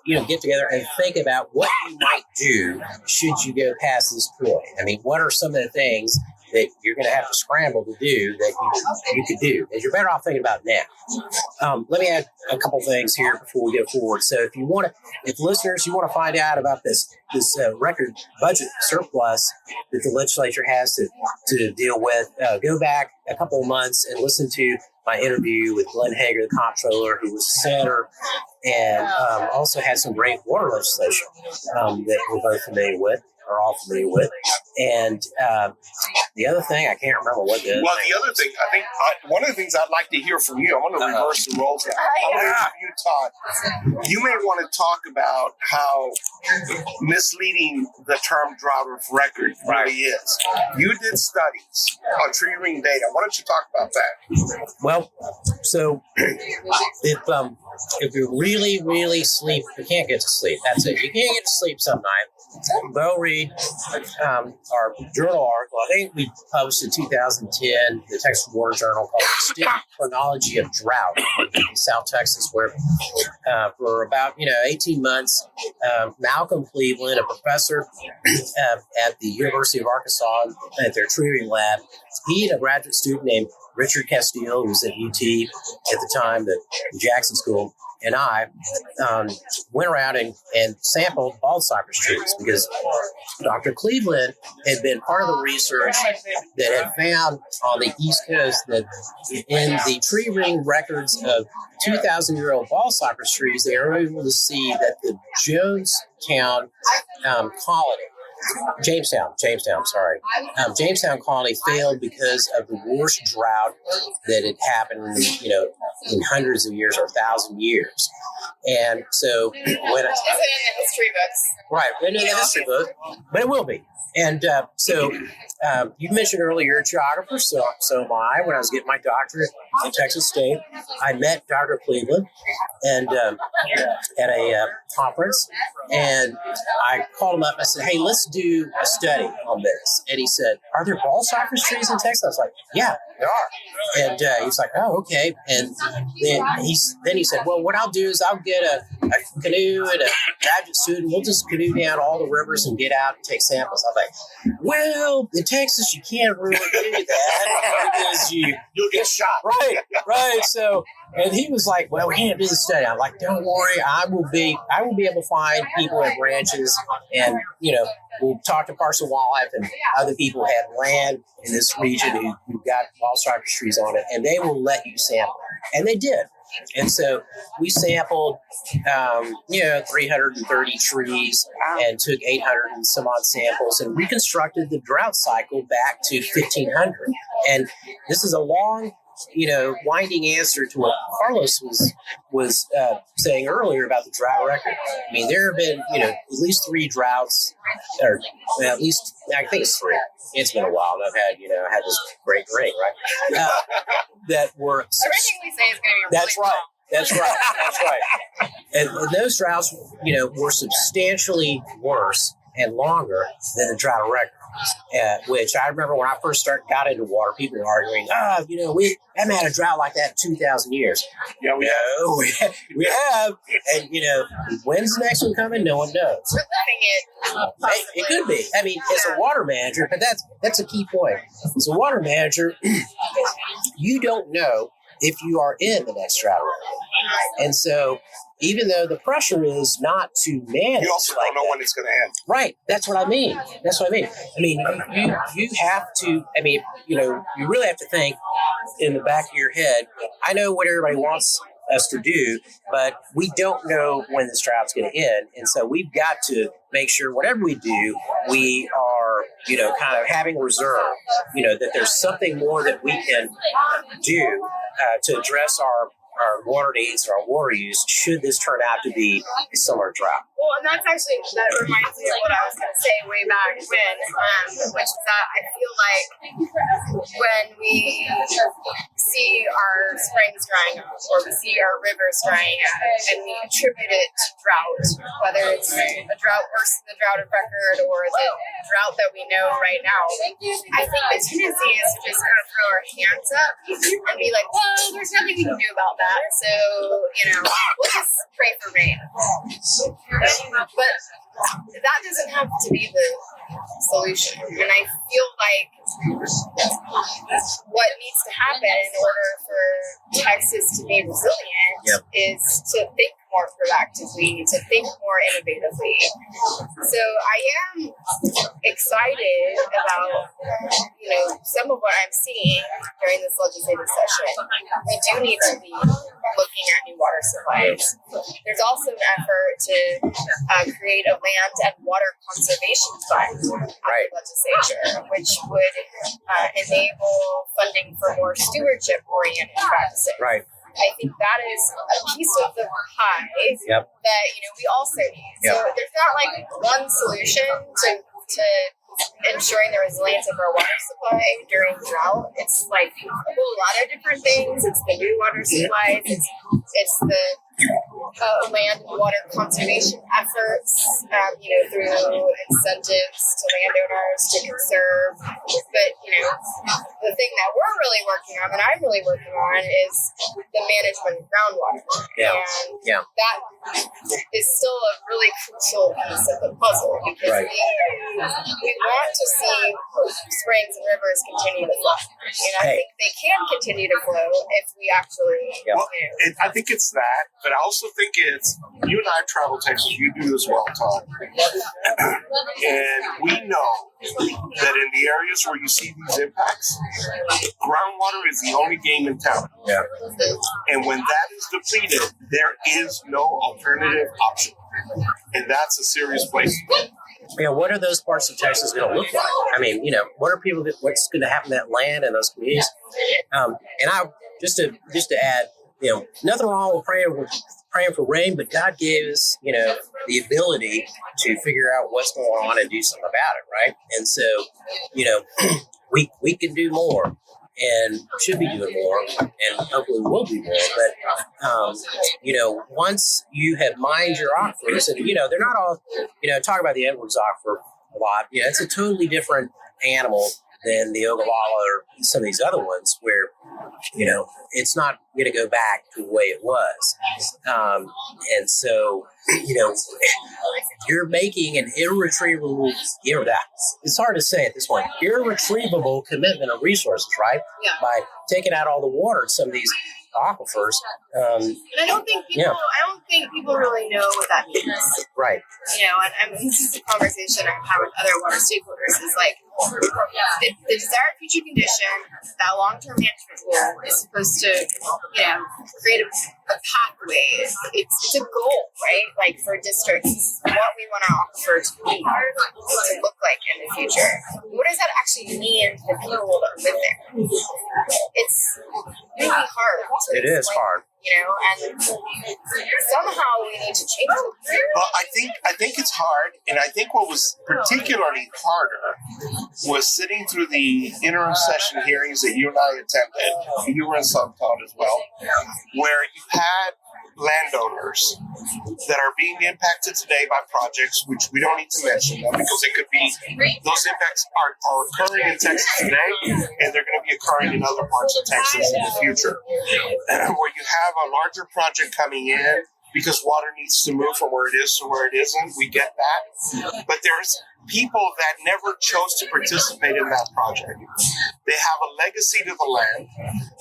get together and think about what you might do should you go past this point. What are some of the things that you're going to have to scramble to do that you could do. And you're better off thinking about now. Let me add a couple things here before we go forward. So if listeners, you want to find out about this record budget surplus that the legislature has to deal with, go back a couple of months and listen to my interview with Glenn Hager, the comptroller, who was a senator, and also had some great water legislation that we're both familiar with, or all familiar with. And the other thing, I can't remember what the... Well, the other thing, I think one of the things I'd like to hear from you, I want to reverse the roles here. I want to hear you, Todd. You may want to talk about how misleading the term drought of record really is. You did studies on tree ring data. Why don't you talk about that? Well, so if you really, really sleep, you can't get to sleep. That's it. You can't get to sleep some night. Go read our journal article. I think we published in 2010, the Texas Water Journal, called "Extended Chronology of Drought" in South Texas, where for about 18 months, Malcolm Cleveland, a professor at the University of Arkansas at their tree ring lab, he and a graduate student named Richard Castile, who was at UT at the time, the Jackson School, and I went around and sampled bald cypress trees, because Dr. Cleveland had been part of the research that had found on the East Coast that in the tree ring records of 2,000-year-old bald cypress trees, they were able to see that the Jamestown colony failed because of the worst drought that had happened, in hundreds of years or 1,000 years. And so when is it in the history books? Right, in the history book, but it will be. And so you mentioned earlier geographer, so am I. When I was getting my doctorate in Texas State, I met Dr. Cleveland and at a conference, and I called him up and I said, "Hey, let's do a study on this." And he said, "Are there bald cypress trees in Texas?" I was like, "Yeah, there are." And he was like, "Oh, okay." And then he said, "Well, what I'll do is I'll get a canoe and a graduate student. We'll just canoe down all the rivers and get out and take samples." I was like, "Well, in Texas, you can't really do that because you'll get shot." Right. So, and he was like, "Well, we can't do the study." I'm like, "Don't worry, I will be able to find people at ranches, and we'll talk to Parks and Wildlife and other people who have land in this region who got bald cypress trees on it, and they will let you sample." And they did. And so we sampled, 330 trees and took 800 and some odd samples and reconstructed the drought cycle back to 1500. And this is a long, winding answer to what Carlos was saying earlier about the drought record. I mean, there have been, at least 3 droughts, or at least, I think it's 3. It's been a while, and I've had this great ring, right? That were... Everything we say is going to be really That's right. And those droughts, were substantially worse and longer than the drought record. Which I remember when I first got into water, people were arguing, we haven't had a drought like that in 2,000 years. Yeah, we have. And, when's the next one coming? No one knows. We're letting it. It could be. I mean, as a water manager, but that's a key point. As a water manager, you don't know if you are in the next drought record. And so, even though the pressure is not to manage, you also don't know when it's going to end. Right. That's what I mean. I mean, you have to. I mean, you really have to think in the back of your head. I know what everybody wants us to do, but we don't know when this drought's going to end, and so we've got to make sure whatever we do, we are, kind of having reserve. That there's something more that we can do to address our water needs or our water use should this turn out to be a similar drought. Well, and that reminds me of what I was going to say way back when, which is that I feel like when we see our springs drying up or we see our rivers drying up and we attribute it to drought, whether it's a drought worse than the drought of record or the drought that we know right now, I think the tendency is to just kind of throw our hands up and be like, well, there's nothing we can do about that. So, we'll just pray for rain. But that doesn't have to be the solution. And I feel like what needs to happen in order for Texas to be resilient is to think more proactively, to think more innovatively. So I am excited about, some of what I'm seeing during this legislative session. We do need to be looking at new water supplies. There's also an effort to create a land and water conservation fund at the legislature, which would enable funding for more stewardship-oriented practices. Right. I think that is a piece of the pie that we also need. So there's not like one solution to ensuring the resilience of our water supply during drought. It's like a whole lot of different things. It's the new water supplies. It's the land and water conservation efforts, through incentives to landowners to conserve. But, the thing that we're really working on, and I'm really working on, is the management of groundwater. And that is still a really crucial piece of the puzzle because we want to see springs and rivers continue to flow. And I think they can continue to flow if we actually, I think it's that, but I also think it's, you and I travel Texas, you do this well, Todd. And we know that in the areas where you see these impacts, groundwater is the only game in town. Yeah. And when that is depleted, there is no alternative option. And that's a serious place to be. What are those parts of Texas going to look like? I mean, what are people? What's going to happen to that land and those communities? And I just to add, nothing wrong with praying for rain, but God gave us, the ability to figure out what's going on and do something about it, right? And so, we can do more and should be doing more, and hopefully we'll do more. But, once you have mined your aquifers, and, they're not all, talk about the Edwards aquifer a lot, it's a totally different animal than the Ogallala or some of these other ones where, it's not going to go back to the way it was. And so, you're making an irretrievable, it's hard to say at this point, irretrievable commitment of resources, right? Yeah. By taking out all the water in some of these aquifers. And I don't think people really know what that means. Right. And this is a conversation I've had with other water stakeholders is like the desired future condition, that long-term management goal is supposed to, create a pathway. It's a goal, right? Like for districts, what we want our aquifer to be, to look like in the future. What does that actually mean to the people that live there? It's really hard. It is hard. And somehow we need to change it. Well, I think it's hard, and I think what was particularly harder was sitting through the interim session hearings that you and I attended. You were in some, Todd, as well, where you had landowners that are being impacted today by projects, which we don't need to mention them because it could be, those impacts are occurring in Texas today, and they're going to be occurring in other parts of Texas in the future. Where you have a larger project coming in because water needs to move from where it is to where it isn't. We get that. But there's people that never chose to participate in that project. They have a legacy to the land.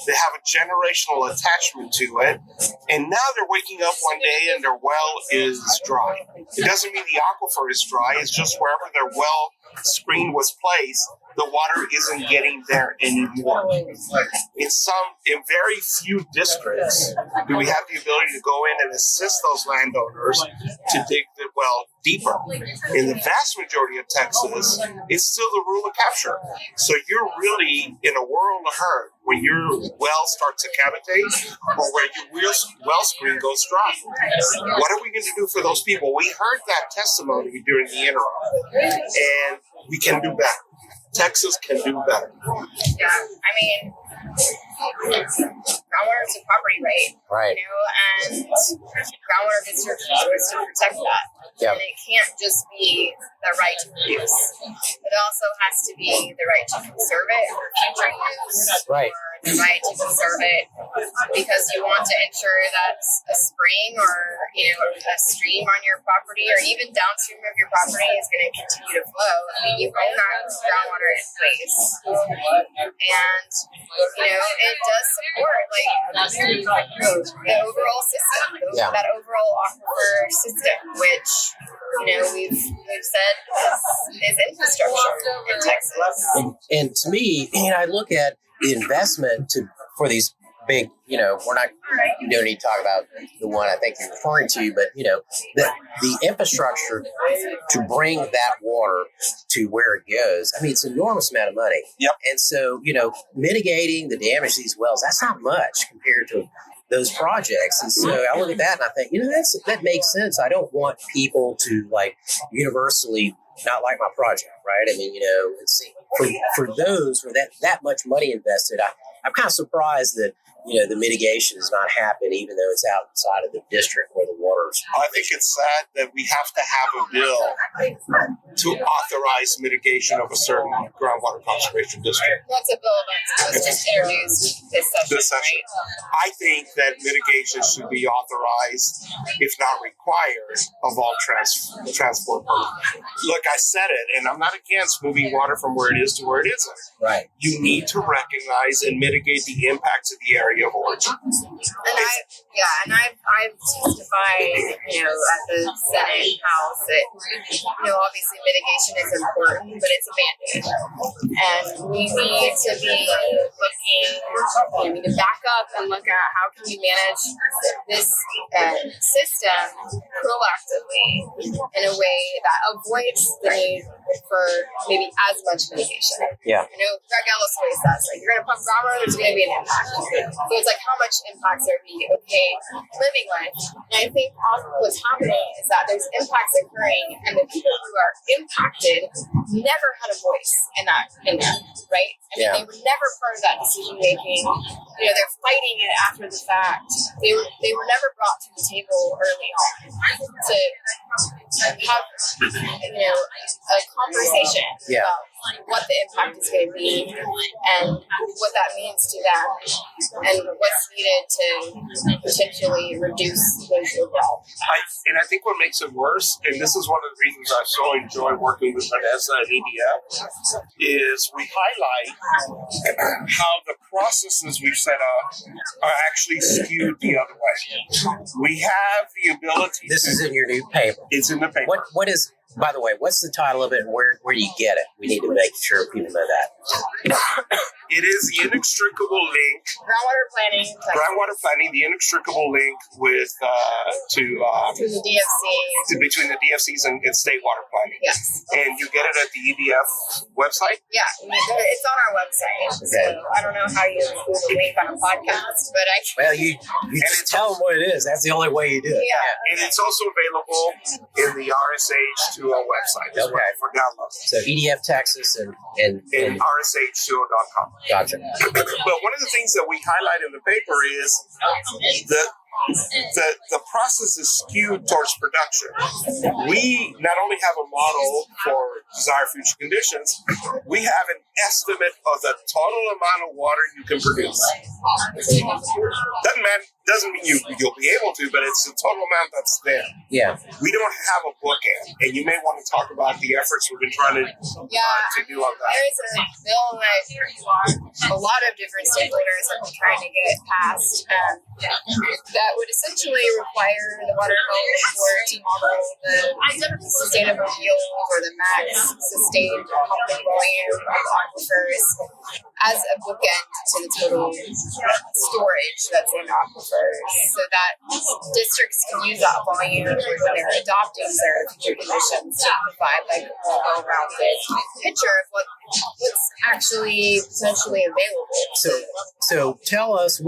They have a generational attachment to it. And now they're waking up one day and their well is dry. It doesn't mean the aquifer is dry. It's just wherever their well screen was placed, the water isn't getting there anymore. In very few districts do we have the ability to go in and assist those landowners to dig the well deeper. In the vast majority of Texas, it's still the rule of capture. So you're really in a world of hurt when your well starts to cavitate or where your well screen goes dry. What are we going to do for those people? We heard that testimony during the interim, and we can do better. Texas can do better. Yeah, I mean, groundwater is a property right. Right. You know, and groundwater district is supposed to protect that. Yep. And it can't just be the right to produce. It also has to be the right to conserve it for future use. Right. Or the right to conserve it because you want to ensure that a spring or a stream on your property or even downstream of your property is going to continue to flow. I mean, you own that groundwater in place, and it does support the overall system, that overall aquifer system, which we've said is infrastructure in Texas. And to me, I look at the investment for these big, we're not, you don't need to talk about the one I think you're referring to, but, the infrastructure to bring that water to where it goes, I mean, it's an enormous amount of money. Yep. And so, mitigating the damage to these wells, that's not much compared to those projects. And so I look at that and I think, that makes sense. I don't want people to universally not like my project, right? I mean, it's for those where that much money invested, I'm kind of surprised that the mitigation has not happened, even though it's outside of the district where the water's. I think it's sad that we have to have a bill to authorize mitigation of a certain groundwater conservation district. That's a bill that was just introduced this session. Right? I think that mitigation should be authorized, if not required, of all transport permits. Look, I said it, and I'm not against moving water from where it is to where it isn't. Right. You need to recognize and mitigate the impacts of the area of origin. And I've testified, at the Senate House that, obviously mitigation is important, but it's a Band-Aid. And we need to be looking, to back up and look at how can we manage this system proactively in a way that avoids the need for maybe as much mitigation. Yeah. Greg Ellis always says, you're going to pump groundwater, there's going to be an impact. So it's how much impacts are we okay living with? And I think what's happening is that there's impacts occurring, and the people who are impacted never had a voice in that, right? I mean, they were never part of that decision making. They're fighting it after the fact. They were never brought to the table early on to have a conversation about what the impact is going to be and what that means to them and what's needed to potentially reduce those overall. I think what makes it worse, and this is one of the reasons I so enjoy working with Vanessa and EDF, is we highlight how the processes we've set up are actually skewed the other way. We have the ability. This is in your new paper. It's in the paper. What is? By the way, what's the title of it and where do you get it? We need to make sure people know that. It is the inextricable link. Groundwater planning, the inextricable link with to the DFC. Between the DFCs and state water planning. Yes. And you get it at the EDF website? Yeah, it's on our website. Okay. So I don't know how you include a link on a podcast, but I can. Well, you just tell them what it is. That's the only way you do it. Yeah. And it's also available in the RSH2O website. Okay. For download. So EDF Texas and RSH2O.com. Gotcha. But one of the things that we highlight in the paper is the process is skewed towards production. We not only have a model for desired future conditions, we have an estimate of the total amount of water you can produce. Doesn't mean you'll be able to, but it's the total amount that's there. Yeah. We don't have a bookend, and you may want to talk about the efforts we've been trying to do on that. There is a bill that a lot of different stakeholders have been trying to get passed that would essentially require the Water Development Board to model the sustainable yield or the max sustained pumping volume of aquifers as a bookend to the total storage that's in aquifers, so that districts can use that volume when they're adopting their future conditions to provide a well-rounded picture of what's actually potentially available. So tell us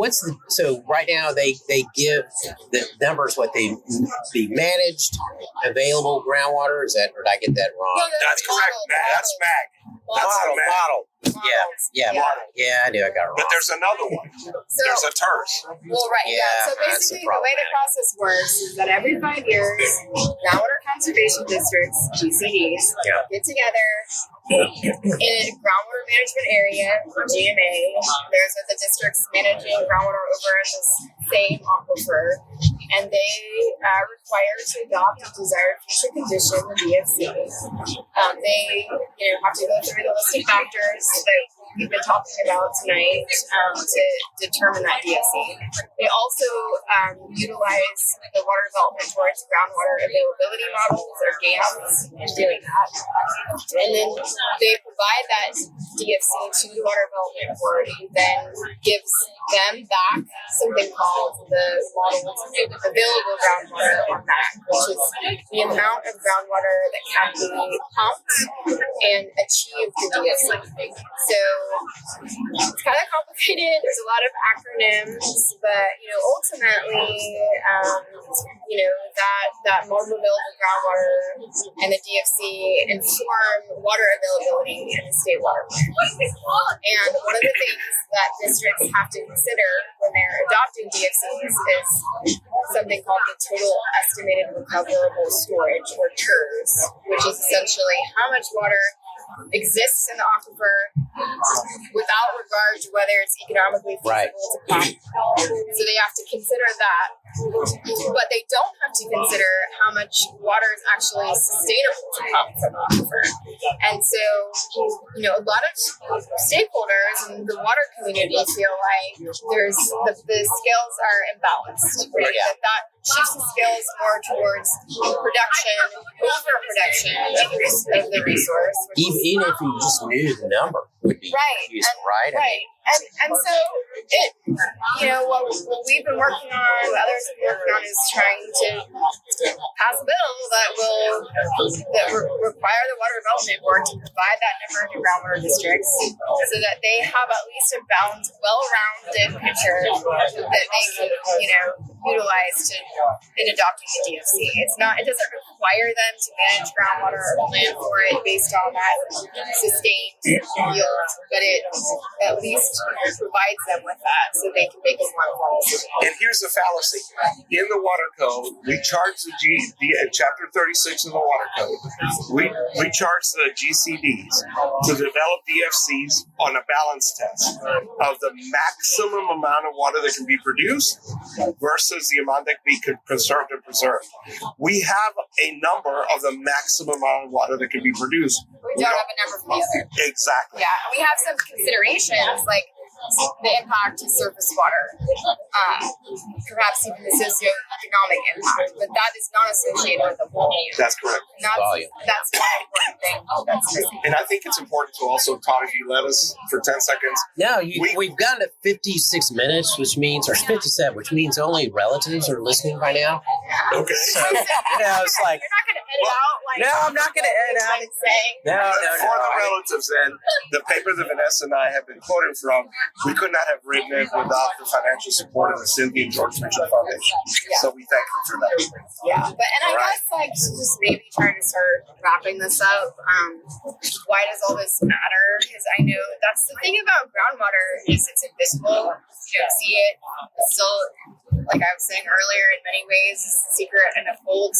so right now they give the numbers what they be managed available groundwater. Is that, or did I get that wrong? No, That's correct. That's MAG. Model. Yeah. I knew I got it wrong. But there's another one. So, There's a TERS. well, right, yeah. So that's basically, the way the process works is that every 5 years, groundwater conservation districts, GCDs, get together in a groundwater management area, GMA. There's the districts managing groundwater over this same aquifer, and they require to adopt a desired future condition, the DFC. They, have to go through the list of factors that we've been talking about tonight to determine that DFC. They also utilize the Water Development Board's groundwater availability models, or GAMs, in doing that. And then they provide that DFC to the Water Development Board, who then gives them back something called the model's available groundwater on that, which is the amount of groundwater that can be pumped and achieve the DFC. So it's kind of complicated. There's a lot of acronyms, but ultimately, that model available groundwater and the DFC inform water availability in the state water plan. And one of the things that districts have to consider when they're adopting DFCs is something called the total estimated recoverable storage, or TERS, which is essentially how much water exists in the aquifer without regard to whether it's economically feasible to pump. So they have to consider that, but they don't have to consider how much water is actually sustainable to pump from the aquifer. And so, a lot of stakeholders in the water community feel like the scales are imbalanced, right? That shifts the scales more towards overproduction of the resource. Even if you just knew the number would be useful, right? Right. And so what we've been working on, what others have been working on, is trying to pass a bill that require the Water Development Board to provide that number to groundwater districts, so that they have at least a balanced, well-rounded picture that they can, utilize in adopting the DFC. It doesn't require them to manage groundwater or plan for it based on that sustained yield, but it at least provides them with that so they can make a more informed decision. And here's the fallacy. In the Water Code, we charge Chapter 36 of the Water Code, we charge the GCDs to develop DFCs on a balance test of the maximum amount of water that can be produced versus the amount that can be conserved and preserved. We have a number of the maximum amount of water that can be produced. We don't have a number for the other. Exactly. Yeah, we have some considerations like the impact to surface water, perhaps even the socioeconomic impact, but that is not associated with the volume. That's correct. That's one important thing that's missing. And I think it's important to also, Todd, if you let us for 10 seconds. No, we've gotten to 56 minutes, or 57, which means only relatives are listening by now. Okay. So, it's like, you're not going to edit out. No, I'm not going to edit out. No. For the relatives, and the paper that Vanessa and I have been quoting from, we could not have written it without the financial support of the Cynthia and George Mitchell Foundation. So we thank you for that. Yeah, I guess to just maybe trying to start wrapping this up, why does all this matter? Because I know that's the thing about groundwater is it's invisible. You don't see it. It's still, like I was saying earlier, in many ways, it's a secret and a fold.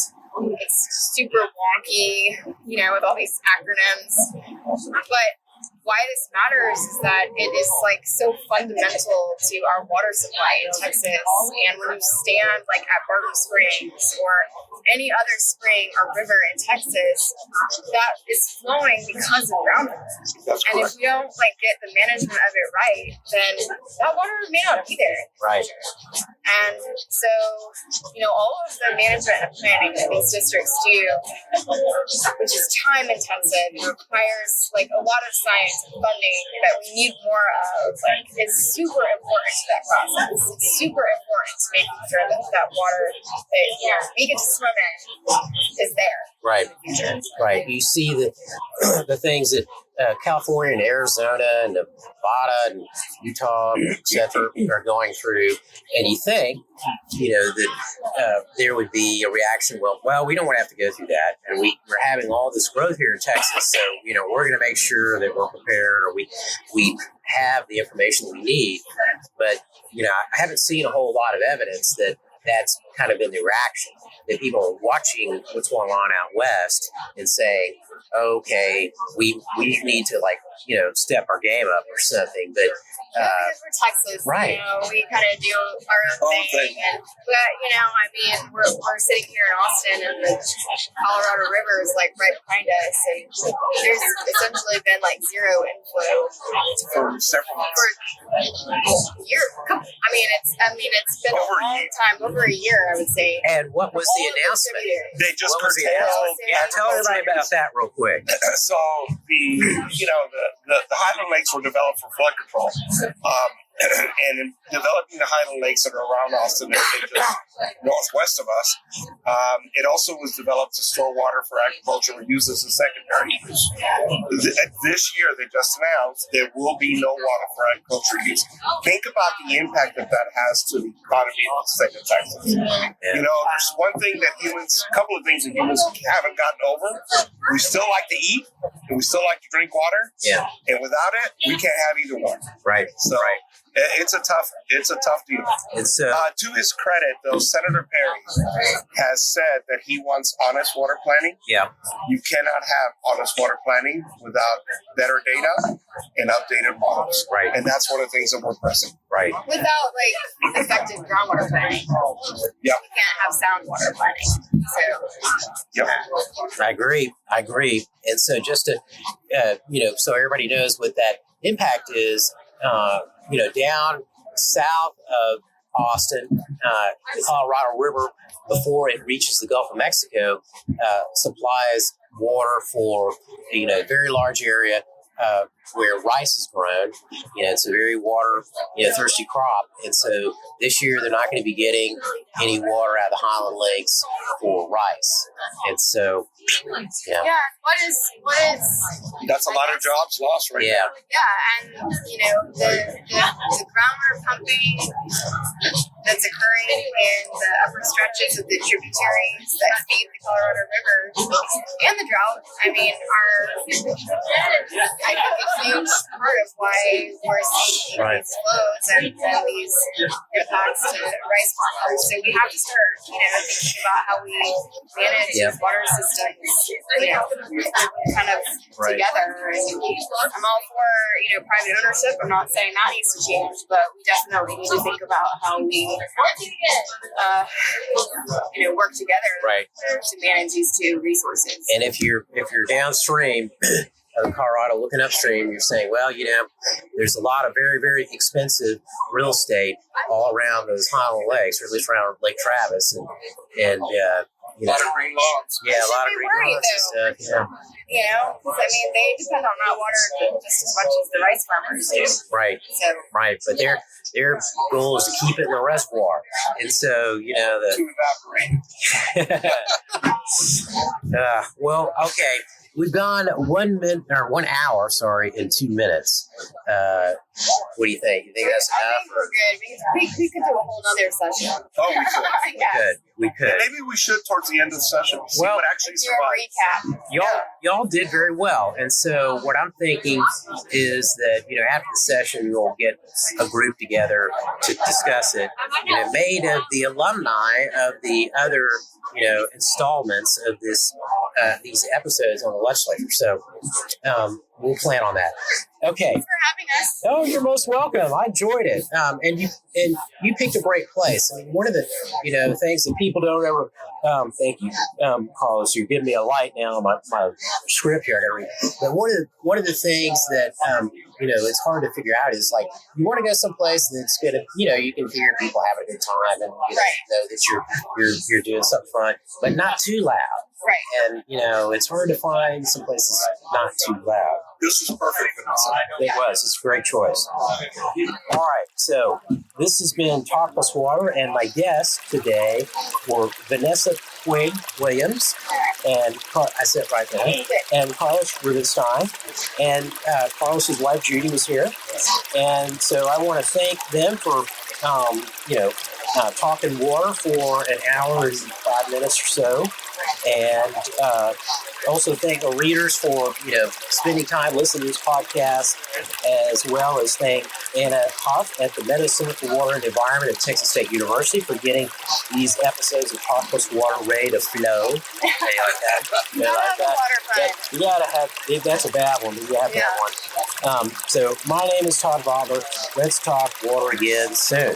It's super wonky, with all these acronyms. But why this matters is that it is so fundamental to our water supply in Texas. And when you stand at Barton Springs or any other spring or river in Texas, that is flowing because of groundwater. And if we don't get the management of it right, then that water may not be there. Right. And so, all of the management and planning that these districts do, which is time intensive and requires a lot of science and funding that we need more of, is super important to that process. It's super important to making sure that water that we get to swim in is there. Right. in the future. Right. You see the things that California and Arizona and Nevada and Utah, et cetera, are going through, and you think, that there would be a reaction. Well, we don't want to have to go through that, and we're having all this growth here in Texas, so we're going to make sure that we're prepared, or we have the information we need. But I haven't seen a whole lot of evidence that that's kind of been the reaction, that people are watching what's going on out west and saying, okay, we need to step our game up or something. But because we're Texas, right. We kind of do our own thing. But we're sitting here in Austin, and the Colorado River is like right behind us, and there's essentially been like zero inflow for several months. For year. It's been a long time, over a year, I would say. And what was the announcement? They just what was the announcement? Yeah, tell everybody about that real quick. So the Highland Lakes were developed for flood control. And in developing the Highland Lakes that are around Austin and just northwest of us, it also was developed to store water for agriculture and use as a secondary use. This year, they just announced there will be no water for agriculture use. Think about the impact that has to the economy of the state of Texas. Yeah. There's one thing that a couple of things that humans haven't gotten over. We still like to eat, and we still like to drink water. Yeah. And without it, we can't have either one. Right. So. Right. It's a tough deal. It's to his credit, though, Senator Perry has said that he wants honest water planning. Yeah. You cannot have honest water planning without better data and updated models. Right. And that's one of the things that we're pressing. Right. Without effective groundwater planning, Yeah. we can't have sound water planning. So, Yep. I agree. And so just to, so everybody knows what that impact is, down south of Austin, the Colorado River, before it reaches the Gulf of Mexico, supplies water for, a very large area where rice is grown. It's a very water, thirsty crop. And so this year they're not going to be getting any water out of the Highland Lakes for rice. And so, yeah. What is That's a lot of jobs lost right yeah. now. Yeah, and the groundwater pumping that's occurring in the upper stretches of the tributaries that feed the Colorado River and the drought, I think a huge part of why we're seeing these flows and these impacts to rice farmers. So we have to start, thinking about how we manage these water systems, kind of together. And I'm all for, private ownership. I'm not saying that needs to change, but we definitely need to think about how we, work together to manage these two resources. And if you're downstream of Colorado looking upstream, you're saying, well, there's a lot of very, very expensive real estate all around those Highland Lakes, or at least around Lake Travis, and A lot of green lawns. Yeah, a lot of green lawns and stuff. Yeah. Because they depend on that water just as much as the rice farmers do. Right. So. Right, but their goal is to keep it in the reservoir, and so To evaporate. Well, okay. We've gone 1 minute or 1 hour, in 2 minutes. What do you think? You think that's enough? I think we're good. We could do a whole other session. Oh, we could. We could. And maybe we should towards the end of the session see what actually do a survived. recap. Y'all did very well, and so what I'm thinking is that after the session we'll get a group together to discuss it. Made of the alumni of the other installments of these episodes on the legislature. So we'll plan on that. Okay. Thanks for having us. Oh, you're most welcome. I enjoyed it. And you picked a great place. I mean, one of the things that people don't ever. Thank you, Carlos. You're giving me a light now on my script here. But one of the things that it's hard to figure out is you want to go someplace that's going to you can hear people having a good time and know that you're doing something fun, but not too loud. Right. And it's hard to find some places not too loud. this is perfect, Vanessa. It was. It's a great choice. All right. So this has been Talk Plus Water, and my guests today were Vanessa Puig-Williams, and I said it right there, and Carlos Rubinstein, and Carlos's wife Judy was here, and so I want to thank them for talking water for an hour and 5 minutes or so, and also thank our readers for spending time listening to this podcast, as well as thank Anna Huff at the Meta Center for Water and Environment at Texas State University for getting these episodes of Talk Plus Water ready to flow. They like that. They like that. You gotta have. That's a bad one. But you have that one. So my name is Todd Bobber. Let's talk water again soon.